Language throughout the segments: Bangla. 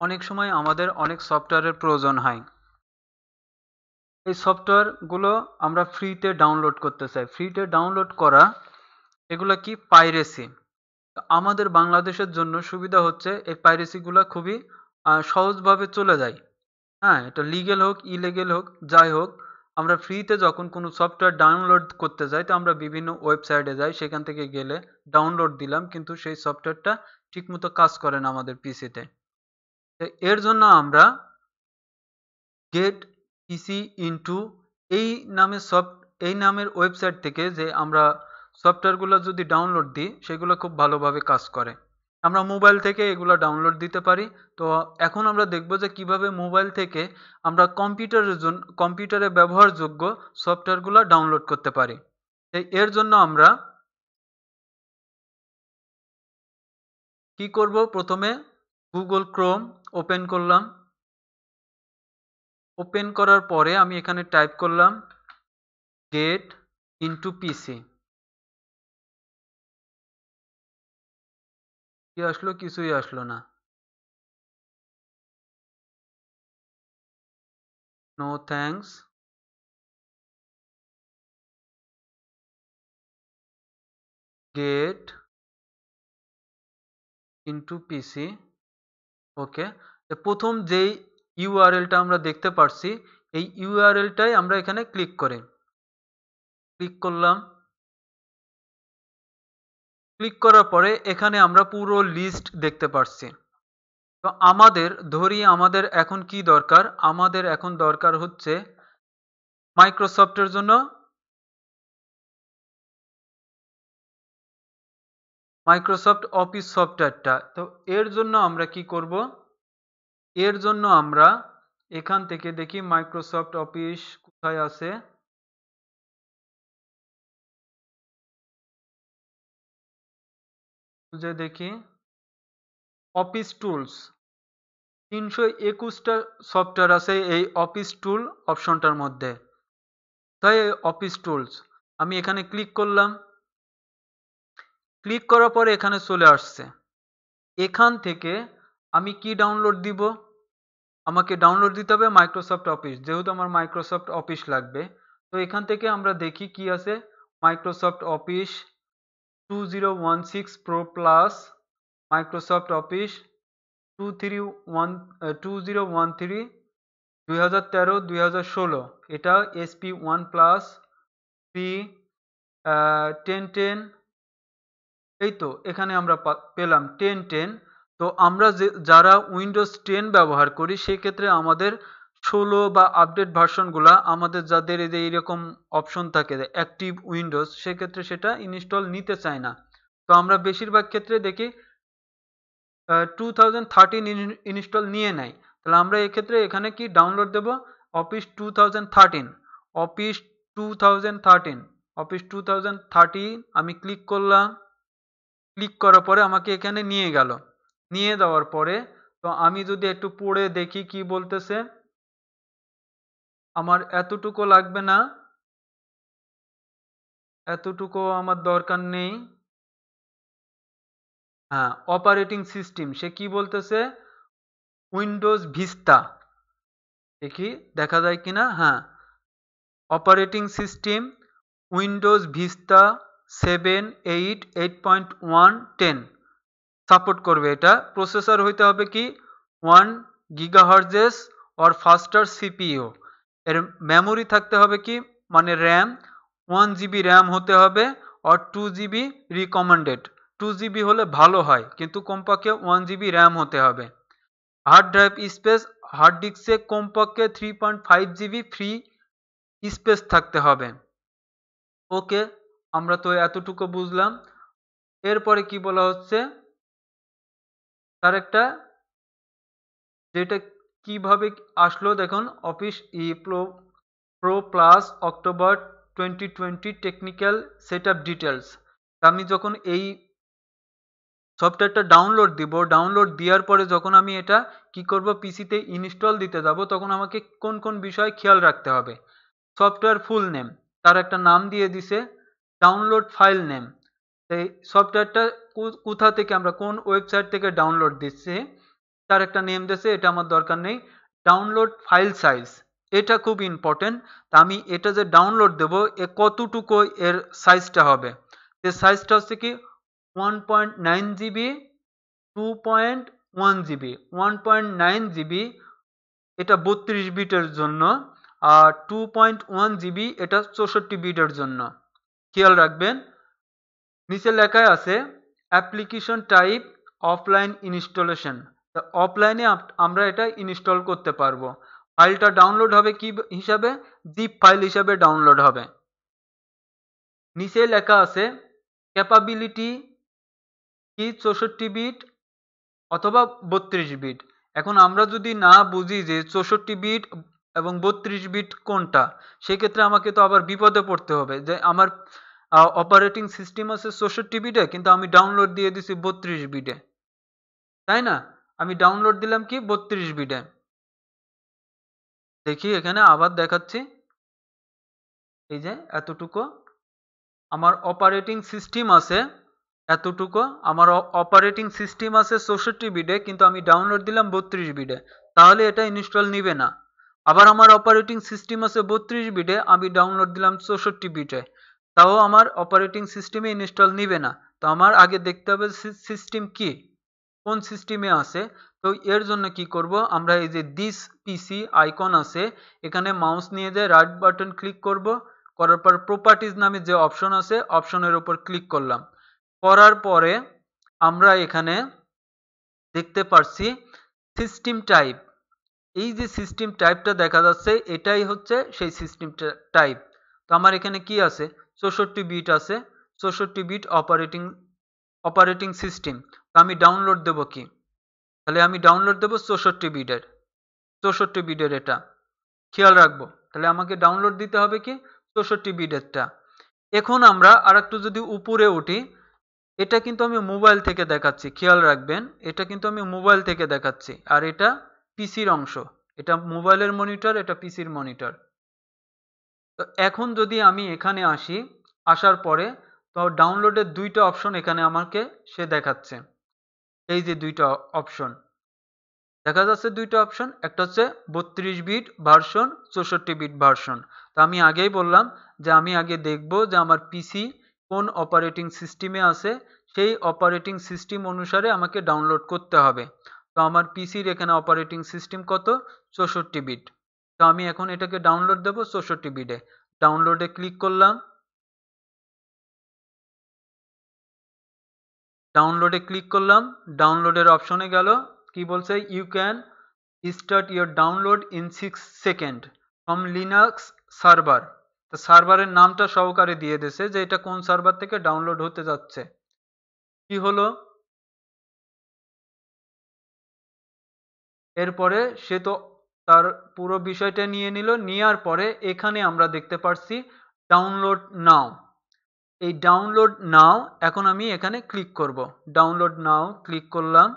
অনেক সময় আমাদের অনেক সফটওয়্যারের প্রয়োজন হয়। এই সফটওয়্যারগুলো আমরা ফ্রিতে ডাউনলোড করতে চাই। ফ্রিতে ডাউনলোড করা এগুলা কি পাইরেসি। আমাদের বাংলাদেশের জন্য সুবিধা হচ্ছে এই পাইরেসিগুলা খুবই সহজভাবে চলে যায়। হ্যাঁ, এটা লিগ্যাল হোক, ইলিগ্যাল হোক, যাই হোক, আমরা ফ্রিতে যখন কোনো সফটওয়্যার ডাউনলোড করতে যাই তো আমরা বিভিন্ন ওয়েবসাইটে যাই, সেখান থেকে গেলে ডাউনলোড দিলাম কিন্তু সেই সফটওয়্যারটা ঠিকমতো কাজ করে না আমাদের পিসিতে। এর জন্য আমরা গেট পিসি ইনটু এই এই নামের ওয়েবসাইট থেকে যে আমরা সফটওয়্যারগুলো যদি ডাউনলোড দিই সেগুলো খুব ভালোভাবে কাজ করে। আমরা মোবাইল থেকে এগুলো ডাউনলোড দিতে পারি। তো এখন আমরা দেখব যে কিভাবে মোবাইল থেকে আমরা কম্পিউটারে ব্যবহারযোগ্য সফটওয়্যারগুলো ডাউনলোড করতে পারি। এর জন্য আমরা কি করব, প্রথমে গুগল ক্রোম ওপেন করলাম। ওপেন করার পরে আমি এখানে টাইপ করলাম গেট ইনটু পিসি। কি আসলো? কিছুই আসলো না। No thanks. Get into PC. Okay, প্রথম যেই ইউআরএলটা আমরা দেখতে পারছি এই ইউআরএলটাই আমরা এখানে ক্লিক করলাম। ক্লিক করার পরে এখানে আমরা পুরো লিস্ট দেখতে পারছি। তো আমাদের এখন কি দরকার? আমাদের এখন দরকার হচ্ছে মাইক্রোসফটের জন্য মাইক্রোসফট অফিস সফটওয়্যারটা। তো এর জন্য আমরা কি করব? এর জন্য আমরা এখান থেকে দেখি মাইক্রোসফট অফিস কোথায় আছে। খুঁজে দেখি। অফিস টুলস 321টা সফটওয়্যার আছে এই অফিস টুল অপশনটার মধ্যে। তাই এই অফিস টুলস আমি এখানে ক্লিক করলাম। ক্লিক করার পরে এখানে চলে আসছে। এখান থেকে আমি কি ডাউনলোড দিব? আমাকে ডাউনলোড দিতে হবে মাইক্রোসফট অফিস, যেহেতু আমার মাইক্রোসফট অফিস লাগবে। তো এখান থেকে আমরা দেখি কি আছে। Microsoft office 2016 pro plus, Microsoft office 2013 2013-2016, এটা SP1 প্লাস 3 1010। এই তো এখানে আমরা পেলাম 1010। তো আমরা যারা উইন্ডোজ 10 ব্যবহার করি সেক্ষেত্রে আমাদের 16 বা আপডেট ভার্সনগুলা আমাদের যাদের এই যে এইরকম অপশন থাকে অ্যাক্টিভ উইন্ডোজ, সেক্ষেত্রে সেটা ইনস্টল নিতে চায় না। তো আমরা বেশিরভাগ ক্ষেত্রে দেখি 2013 ইনস্টল নিয়ে নেয়। তাহলে আমরা এক্ষেত্রে এখানে কি ডাউনলোড দেব? অফিস 2013। অফিস 2013 অফিস 2013 আমি ক্লিক করলাম। ক্লিক করার পরে আমাকে এখানে নিয়ে গেল। নিয়ে যাওয়ার পরে তো আমি যদি একটু পড়ে দেখি কি বলতেছে। আমার এতটুকু লাগবে না, এতটুকু আমার দরকার নেই। হ্যাঁ, অপারেটিং সিস্টেম সে কি বলতেছে? Windows vista. দেখি দেখা যায় কিনা। হ্যাঁ, operating system Windows vista 7, 8, 8.1, 10 support করবে। এটা প্রসেসর হইতে হবে কি 1 গিগাহার্জেস অর ফাস্টার সিপিইউ। এর মেমোরি থাকতে হবে কি, মানে র্যাম 1 জিবি র্যাম হতে হবে আর 2 জিবি রিকমেন্ডেড। 2 জিবি হলে ভালো হয় কিন্তু কমপক্ষে 1 জিবি র্যাম হতে হবে। হার্ড ড্রাইভ স্পেস, হার্ড ডিস্কে কমপক্ষে 3.5 জিবি ফ্রি স্পেস থাকতে হবে। ওকে, আমরা তো এতটুকু বুঝলাম। এরপরে কি বলা হচ্ছে, তার একটা যেটা কিভাবে আসলো দেখুন। Office pro plus October 2020 technical setup details. আমি যখন এই সফটওয়্যারটা ডাউনলোড দিব, ডাউনলোড দেওয়ার পরে যখন আমি এটা কি করব পিসিতে ইনস্টল দিতে যাব, তখন আমাকে কোন কোন বিষয় খেয়াল রাখতে হবে। সফটওয়্যার ফুল নেম, তার একটা নাম দিয়ে দিছে। ডাউনলোড ফাইল নেম, এই সফটওয়্যারটা কোথা থেকে আমরা কোন ওয়েবসাইট থেকে ডাউনলোড দিচ্ছি তার একটা নেম দিয়েছে, এটা আমার দরকার নেই। ডাউনলোড ফাইল সাইজ, এটা খুব ইম্পর্টেন্ট। তা আমি এটা যে ডাউনলোড দেব, এ কতটুকু এর সাইজটা হবে? এর সাইজটা হচ্ছে কি 1.9 জিবি, 2.1 জিবি। 1.9 জিবি এটা 32 বিটের জন্য, আর 2.1 জিবি এটা 64 বিটের জন্য। খেয়াল রাখবেন, নিচে লেখা আছে অ্যাপ্লিকেশন টাইপ অফলাইন ইনস্টলেশন। অফলাইনে আমরা এটা ইনস্টল করতে পারবো। ফাইলটা ডাউনলোড হবে কি হিসাবে? জিপ ফাইল হিসাবে ডাউনলোড হবে। নিচে লেখা আছে ক্যাপাবিলিটি কি 64 বিট অথবা 32 বিট। এখন আমরা যদি না বুঝি যে 64 বিট এবং 32 বিট কোনটা, সেক্ষেত্রে আমাকে তো আবার বিপদে পড়তে হবে যে আমার অপারেটিং সিস্টেম আছে 64 বিটে, কিন্তু আমি ডাউনলোড দিয়ে দিছি 32 বিটে, তাই না? আমি ডাউনলোড দিলাম কি 32 বিটে। দেখি এখানে আবার দেখাচ্ছি, এই যে এতটুকু আমার অপারেটিং সিস্টেম আছে, এতটুকু আমার অপারেটিং সিস্টেম আছে 64 বিটে, কিন্তু আমি ডাউনলোড দিলাম 32 বিটে, তাহলে এটা ইনস্টল নিবে না। আবার আমার অপারেটিং সিস্টেম আছে 32 বিটে, আমি ডাউনলোড দিলাম 64 বিটে, তাও আমার অপারেটিং সিস্টেমে ইনস্টল নিবে না। তো আমার আগে দেখতে হবে সিস্টেম কি, কোন সিস্টেমে আছে। তো এর জন্য কি করব, আমরা এই যে দিস পিসি আইকন আছে, এখানে মাউস নিয়ে যায় রাইট বাটন ক্লিক করব, করার পর প্রপার্টিজ নামে যে অপশন আছে, অপশনের উপর ক্লিক করলাম। করার পরে আমরা এখানে দেখতে পারছি সিস্টেম টাইপ। এই যে সিস্টেম টাইপটা দেখা যাচ্ছে, এটাই হচ্ছে সেই সিস্টেম টাইপ। তো আমার এখানে কি আছে? 64 বিট আছে, 64 বিট অপারেটিং সিস্টেম। তো আমি ডাউনলোড দেব কি? তাহলে আমি ডাউনলোড দেব 64 বিটের, 64 বিটের এটা খেয়াল রাখবো। তাহলে আমাকে ডাউনলোড দিতে হবে কি 64 বিটেরটা। এখন আমরা আর একটু যদি উপরে উঠি, এটা কিন্তু আমি মোবাইল থেকে দেখাচ্ছি, খেয়াল রাখবেন, এটা কিন্তু আমি মোবাইল থেকে দেখাচ্ছি, আর এটা পিসির অংশ। এটা মোবাইলের মনিটর, এটা পিসির মনিটর। তো এখন যদি আমি এখানে আসি, আসার পরে তো ডাউনলোডের দুইটা অপশন এখানে আমাকে সে দেখাচ্ছে। এই যে দুইটা অপশন দেখা যাচ্ছে, দুইটা অপশন, একটা হচ্ছে 32 বিট ভার্সন, 64 বিট ভার্সন। তো আমি আগেই বললাম যে আমি আগে দেখব যে আমার পিসি কোন অপারেটিং সিস্টেমে আছে, সেই অপারেটিং সিস্টেম অনুসারে আমাকে ডাউনলোড করতে হবে। তো আমার পিসির এখানে অপারেটিং সিস্টেম কত? 64 বিট। তো আমি এখন এটাকে ডাউনলোড দেব 64 বিটে। ডাউনলোডে ক্লিক করলাম, ডাউনলোডের অপশনে গেল, কি বলছে? You can start your download in 6 second from Linux server. তো সার্ভারের নামটা সহকারে দিয়ে দিয়েছে যে এটা কোন সার্ভার থেকে ডাউনলোড হতে যাচ্ছে। কি হলো? এরপরে সে তো তার পুরো বিষয়টা নিয়ে নিল, নেওয়ার পরে এখানে আমরা দেখতে পাচ্ছি ডাউনলোড নাও। এই ডাউনলোড নাও, এখন আমি এখানে ক্লিক করব। ডাউনলোড নাও ক্লিক করলাম,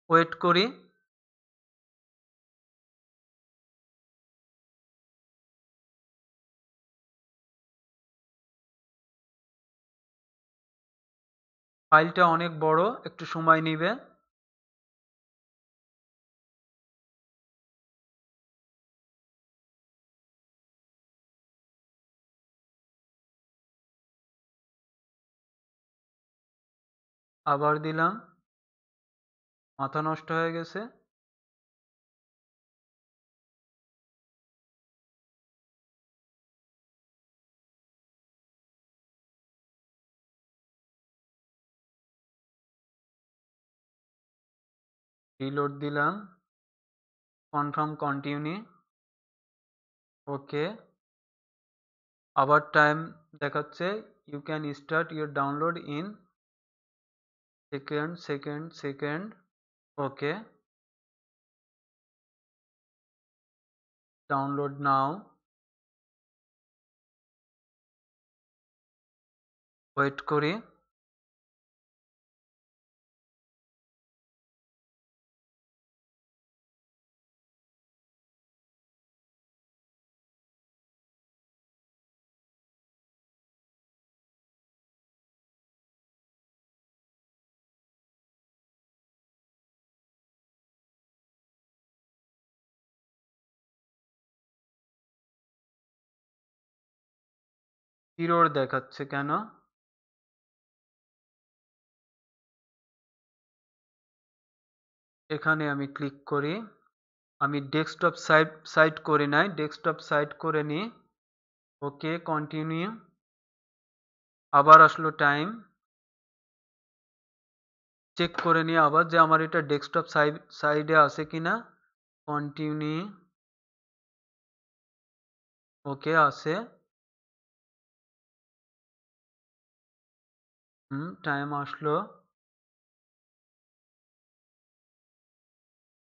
ওয়েট করি। ফাইলটা অনেক বড়, একটু সময় নিবে। আবার দিলাম, মাথা নষ্ট হয়ে গেছে। রিলোড দিলাম, কনফার্ম কন্টিনিউ, ওকে। আবার টাইম দেখাচ্ছে, you can start your download in second, okay. Download now, wait করি। এরর দেখাচ্ছে কেন? এখানে আমি ক্লিক করি। আমি ডেস্কটপ সাইড করে নাই, ডেস্কটপ সাইড করে নিই। ওকে, কন্টিনিউ। আবার আসলো টাইম। চেক করে নিই আবার যে আমার এটা ডেস্কটপ সাইডে আছে কিনা। কন্টিনিউ। ওকে, আছে। টাইম আসলো।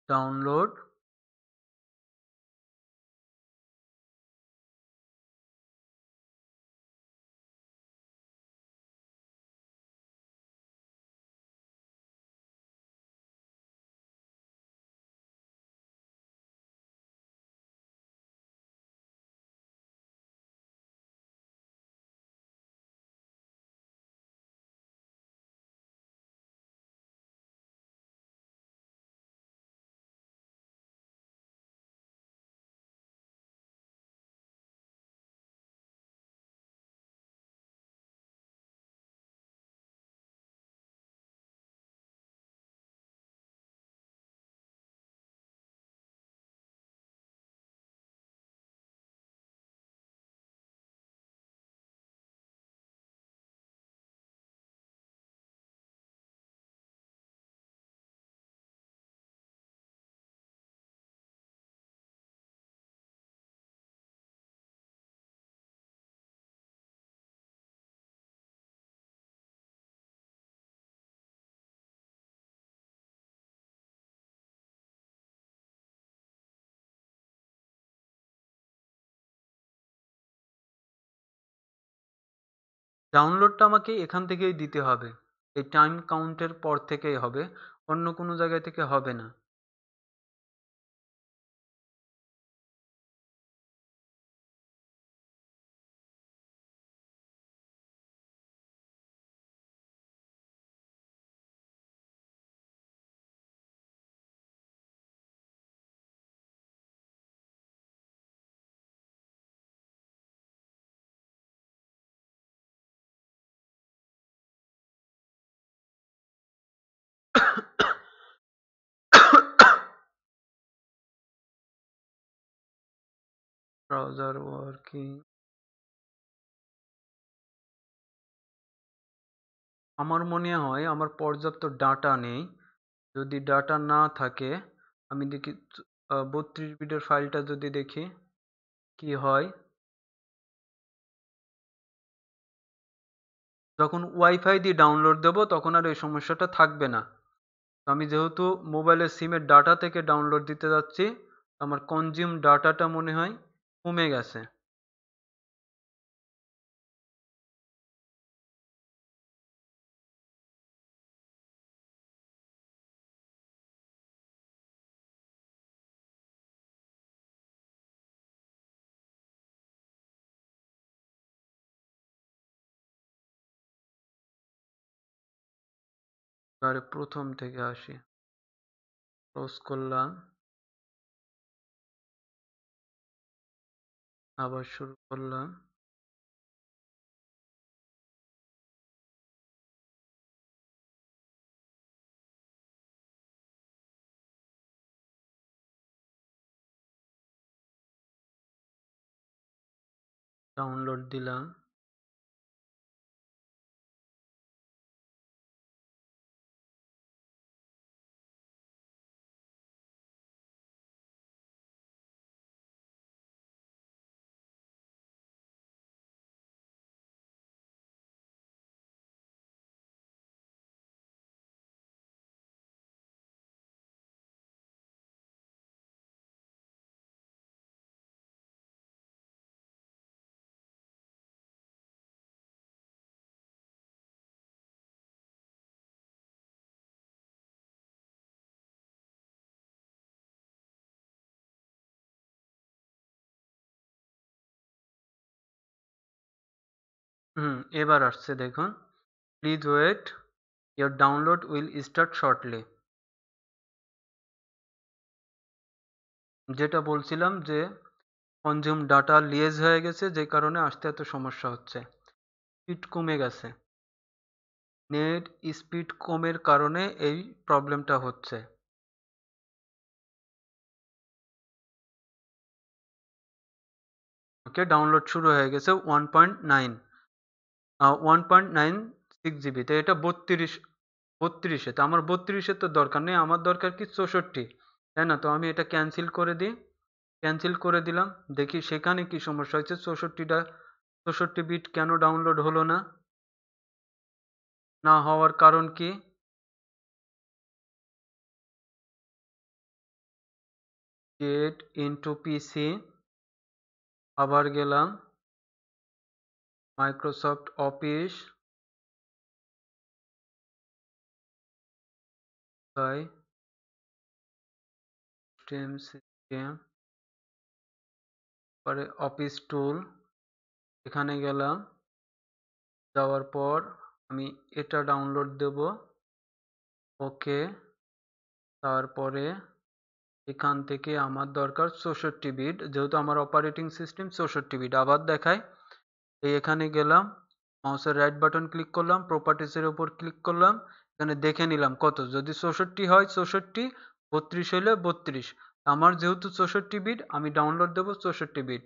ডাউনলোড। ডাউনলোডটা আমাকে এখান থেকেই দিতে হবে। এই টাইম কাউন্টের পর থেকেই হবে, অন্য কোনো জায়গা থেকে হবে না। Browser working. আমার মনে হয় আমার পর্যাপ্ত ডাটা নেই। যদি ডাটা না থাকে, আমি দেখি 32 বিটের ফাইলটা যদি দেখি কি হয়। যখন ওয়াইফাই দিয়ে ডাউনলোড দেব তখন আর এই সমস্যাটা থাকবে না। আমি যেহেতু মোবাইলের সিমের ডাটা থেকে ডাউনলোড দিতে যাচ্ছি, আমার কনজিউম ডাটাটা মনে হয় কমে গেছে। তাহলে প্রথম থেকে আসি। ক্লোজ করলাম, আবার শুরু করলাম। ডাউনলোড দিলাম। এবার আসছে দেখুন। Please wait, your download will start shortly. যেটা বলছিলাম যে কনজিউম ডাটা লিয়েজ হয়ে গেছে, যে কারণে আসতে এত সমস্যা হচ্ছে। স্পিড কমে গেছে, নেট স্পিড কমের কারণে এই প্রবলেমটা হচ্ছে। ওকে, ডাউনলোড শুরু হয়ে গেছে 1.96 জিবি, তো এটা 32 তো আমার 32 তো দরকার নেই, আমার দরকার কি 64, তাই না? তো আমি এটা ক্যান্সেল করে দিই, ক্যান্সেল করে দিলাম। দেখি সেখানে কি সমস্যা হচ্ছে, 64 বিট কেন ডাউনলোড হলো না, না হওয়ার কারণ কি? গেট ইনটু পিসি, আবার গেলাম মাইক্রোসফট অফিস, সিস্টেম, পরে অফিস টুল, এখানে গেলাম, যাওয়ার পর আমি এটা ডাউনলোড দেব। ওকে, তারপরে এখান থেকে আমার দরকার 64 বিট, যেহেতু আমার অপারেটিং সিস্টেম 64 বিট। আবার দেখায়, এই এখানে গেলাম, মাউসের রাইট বাটন ক্লিক করলাম, প্রপার্টিসের উপর ক্লিক করলাম, এখানে দেখে নিলাম কত, যদি 64 হয় 64, 32 হলে 32। আমার যেহেতু 64 বিট, আমি ডাউনলোড দেব 64 বিট।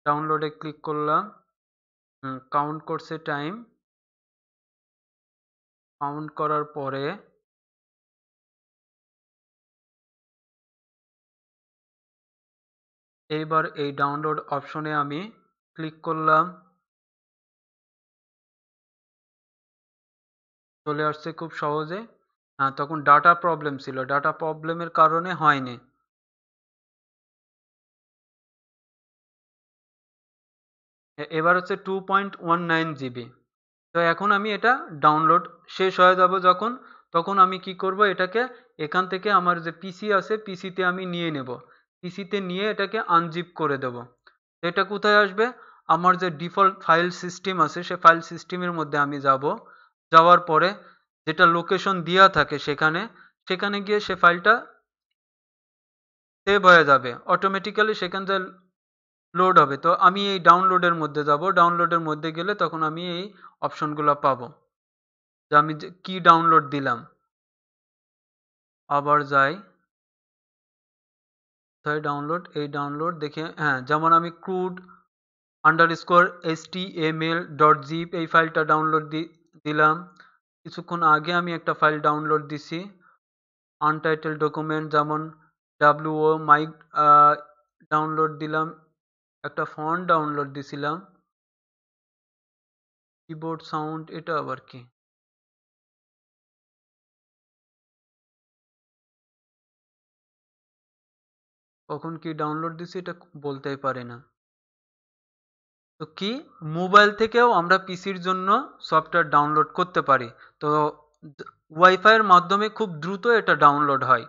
ডাউনলোডে ক্লিক করলাম, কাউন্ট করছে টাইম, কাউন্ট করার পরে এইবার এই ডাউনলোড অপশনে আমি ক্লিক করলাম, চলে আসছে খুব সহজে। হ্যাঁ, তখন ডাটা প্রবলেম ছিল, ডাটা প্রবলেমের কারণে হয়নি। এবার হচ্ছে 2.19 জিবি। তো এখন আমি এটা ডাউনলোড শেষ হয়ে যাব যখন, তখন আমি কি করব, এটাকে এখান থেকে আমার যে পিসি আছে, পিসিতে আমি নিয়ে নেব, পিসিতে নিয়ে এটাকে আনজিপ করে দেব। এটা কোথায় আসবে, আমার যে ডিফল্ট ফাইল সিস্টেম আছে, সে ফাইল সিস্টেমের মধ্যে আমি যাব, যাওয়ার পরে যেটা লোকেশন দেওয়া থাকে সেখানে, সেখানে গিয়ে সে ফাইলটা সেভ হয়ে যাবে অটোমেটিক্যালি, সেখান থেকে লোড হবে। তো আমি এই ডাউনলোডের মধ্যে যাব, ডাউনলোডের মধ্যে গেলে তখন আমি এই অপশনগুলো পাবো, যে আমি কি ডাউনলোড দিলাম। আবার যাই, ডাউনলোড, এই ডাউনলোড দেখে, হ্যাঁ, যেমন আমি ক্রুড আন্ডারস্কোর html.zip এই ফাইলটা ডাউনলোড দিলাম। কিছুক্ষণ আগে আমি একটা ফাইল ডাউনলোড দিছি আনটাইটেল ডকুমেন্ট, যেমন wo মাইক ডাউনলোড দিলাম, একটা ফন্ট ডাউনলোড দিছিলাম, কিবোর্ড সাউন্ড, এটা আবার কি? কখন কি ডাউনলোড দিছি এটা বলতেই পারি না। তো কি, মোবাইল থেকেও আমরা পিসির জন্য সফটওয়্যার ডাউনলোড করতে পারি। তো ওয়াইফাই এর মাধ্যমে খুব দ্রুত এটা ডাউনলোড হয়।